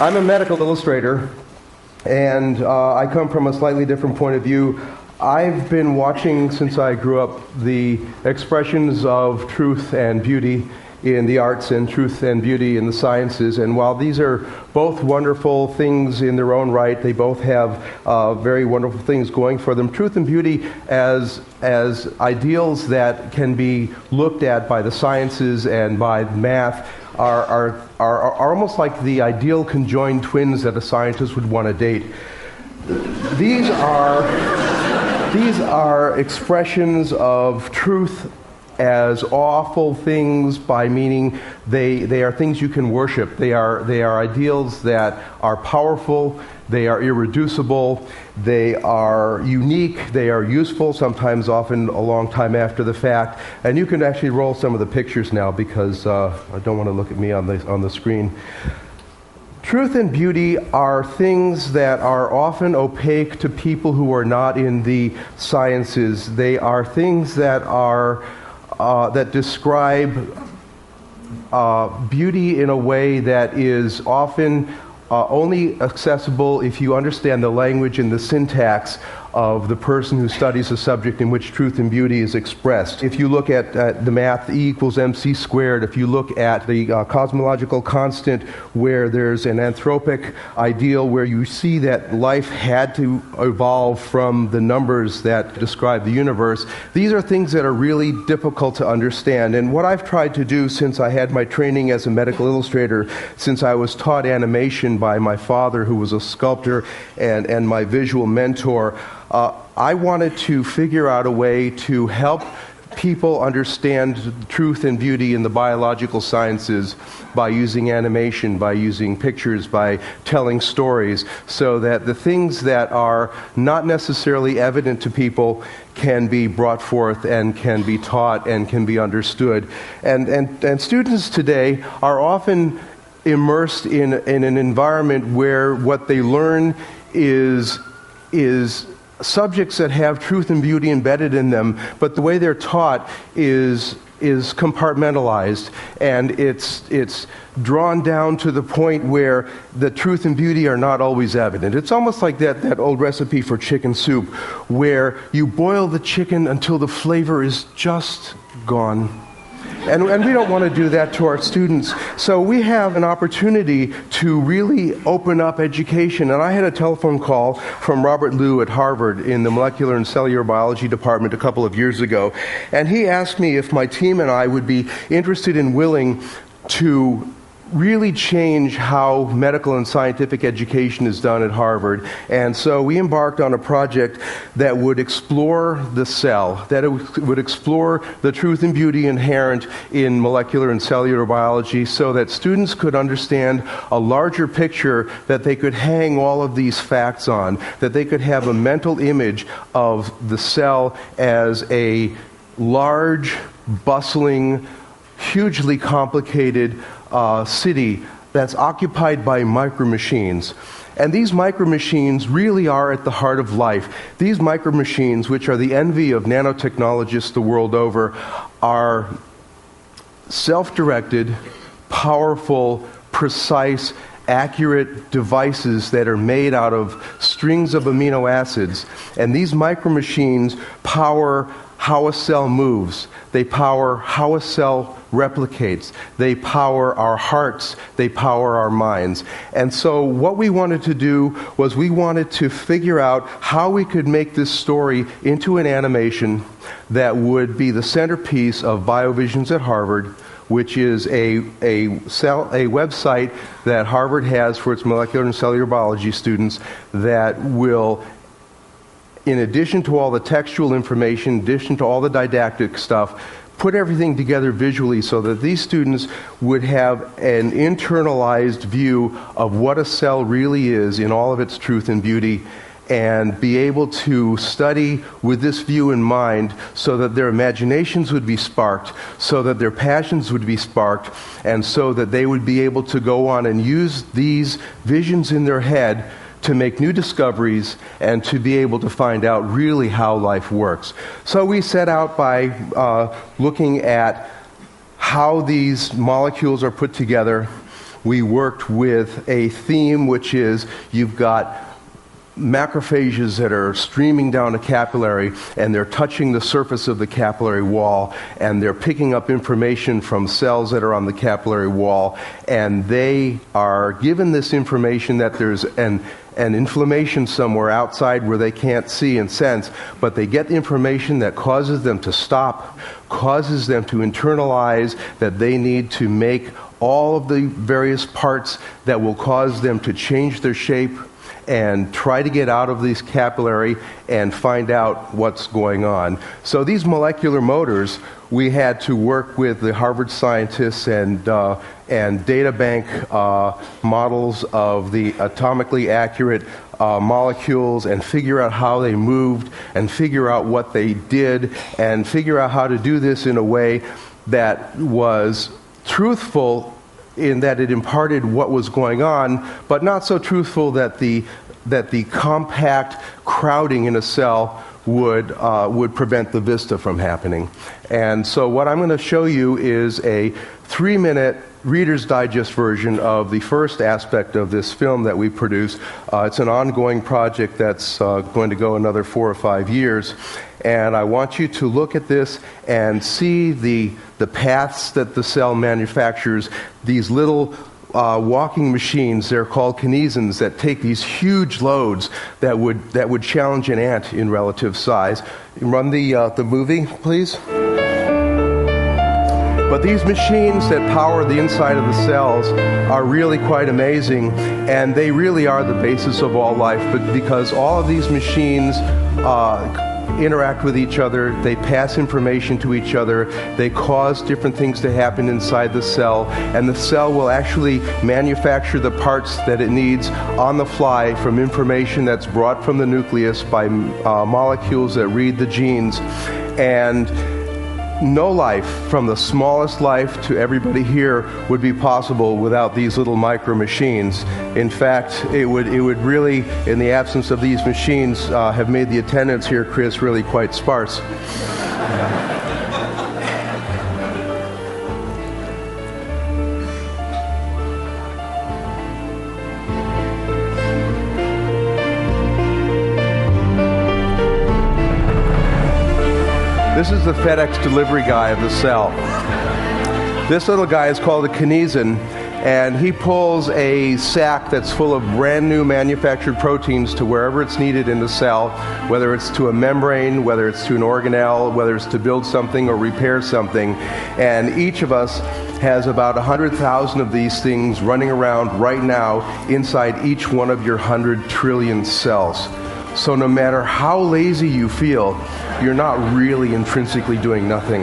I'm a medical illustrator, and I come from a slightly different point of view. I've been watching since I grew up the expressions of truth and beauty in the arts and truth and beauty in the sciences, and while these are both wonderful things in their own right, they both have very wonderful things going for them. Truth and beauty as ideals that can be looked at by the sciences and by math are almost like the ideal conjoined twins that a scientist would want to date. These are expressions of truth as awful things, by meaning they are things you can worship. They are ideals that are powerful, they are irreducible, they are unique, they are useful, sometimes often a long time after the fact. And you can actually roll some of the pictures now, because I don't want to look at me on the screen. Truth and beauty are things that are often opaque to people who are not in the sciences. They are things that are that describe beauty in a way that is often only accessible if you understand the language and the syntax of the person who studies the subject in which truth and beauty is expressed. If you look at the math, E equals mc squared, if you look at the cosmological constant where there's an anthropic ideal where you see that life had to evolve from the numbers that describe the universe, these are things that are really difficult to understand. And what I've tried to do since I had my training as a medical illustrator, since I was taught animation by my father, who was a sculptor and my visual mentor, I wanted to figure out a way to help people understand truth and beauty in the biological sciences by using animation, by using pictures, by telling stories, so that the things that are not necessarily evident to people can be brought forth and can be taught and can be understood. And students today are often immersed in an environment where what they learn is subjects that have truth and beauty embedded in them, but the way they're taught is compartmentalized, and it's drawn down to the point where the truth and beauty are not always evident. It's almost like that old recipe for chicken soup, where you boil the chicken until the flavor is just gone. And we don't want to do that to our students. So we have an opportunity to really open up education. And I had a telephone call from Robert Liu at Harvard in the molecular and cellular biology department a couple of years ago. And he asked me if my team and I would be interested and willing to really change how medical and scientific education is done at Harvard. And so we embarked on a project that would explore the cell, that it would explore the truth and beauty inherent in molecular and cellular biology, so that students could understand a larger picture that they could hang all of these facts on, that they could have a mental image of the cell as a large, bustling, hugely complicated city that's occupied by micro-machines. And these micro-machines really are at the heart of life. These micro-machines, which are the envy of nanotechnologists the world over, are self-directed, powerful, precise, accurate devices that are made out of strings of amino acids. And these micro-machines power how a cell moves. They power how a cell replicates. They power our hearts. They power our minds. And so what we wanted to do was we wanted to figure out how we could make this story into an animation that would be the centerpiece of BioVisions at Harvard, which is a website that Harvard has for its molecular and cellular biology students that will, in addition to all the textual information, in addition to all the didactic stuff, put everything together visually so that these students would have an internalized view of what a cell really is in all of its truth and beauty, and be able to study with this view in mind so that their imaginations would be sparked, so that their passions would be sparked, and so that they would be able to go on and use these visions in their head to make new discoveries and to be able to find out really how life works. So we set out by looking at how these molecules are put together. we worked with a theme which is you've got macrophages that are streaming down a capillary, and they're touching the surface of the capillary wall, and they're picking up information from cells that are on the capillary wall, and they are given this information that there's an inflammation somewhere outside where they can't see and sense, but they get information that causes them to stop, causes them to internalize that they need to make all of the various parts that will cause them to change their shape and try to get out of this capillary and find out what's going on. So these molecular motors, we had to work with the Harvard scientists and data bank models of the atomically accurate molecules and figure out how they moved and figure out what they did and figure out how to do this in a way that was truthful in that it imparted what was going on, but not so truthful that the compact crowding in a cell would prevent the vista from happening. And so what I'm going to show you is a 3-minute Reader's Digest version of the first aspect of this film that we produced. It's an ongoing project that's going to go another 4 or 5 years. And I want you to look at this and see the paths that the cell manufactures, these little walking machines. They're called kinesins that take these huge loads that would challenge an ant in relative size. Run the movie, please. But these machines that power the inside of the cells are really quite amazing, and they really are the basis of all life, but because all of these machines interact with each other, they pass information to each other, they cause different things to happen inside the cell, and the cell will actually manufacture the parts that it needs on the fly from information that's brought from the nucleus by molecules that read the genes. And no life, from the smallest life to everybody here, would be possible without these little micro machines. In fact, it would really, in the absence of these machines, have made the attendance here, Chris, really quite sparse. This is the FedEx delivery guy of the cell. This little guy is called a kinesin, and he pulls a sack that's full of brand new manufactured proteins to wherever it's needed in the cell, whether it's to a membrane, whether it's to an organelle, whether it's to build something or repair something. And each of us has about 100,000 of these things running around right now inside each one of your 100 trillion cells. So no matter how lazy you feel, you're not really intrinsically doing nothing.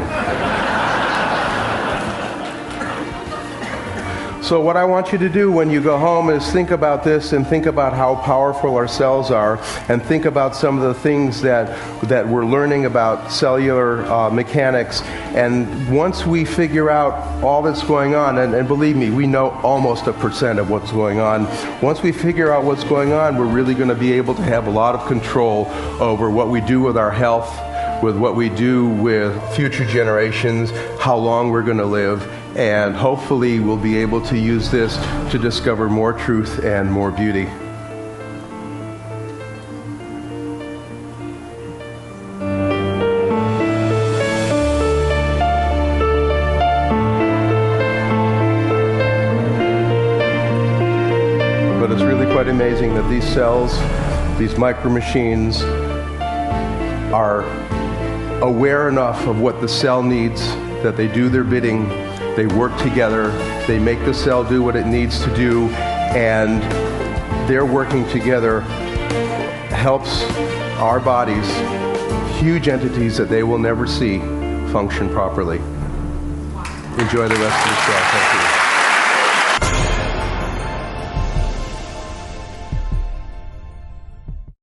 So what I want you to do when you go home is think about this and think about how powerful our cells are, and think about some of the things that we're learning about cellular mechanics. And once we figure out all that's going on, and believe me, we know almost 1% of what's going on. Once we figure out what's going on, we're really going to be able to have a lot of control over what we do with our health, with what we do with future generations, how long we're going to live, and hopefully we'll be able to use this to discover more truth and more beauty. But it's really quite amazing that these cells, these micro machines, are aware enough of what the cell needs that they do their bidding. They work together, they make the cell do what it needs to do, and their working together helps our bodies, huge entities that they will never see, function properly. Enjoy the rest of the show. Thank you.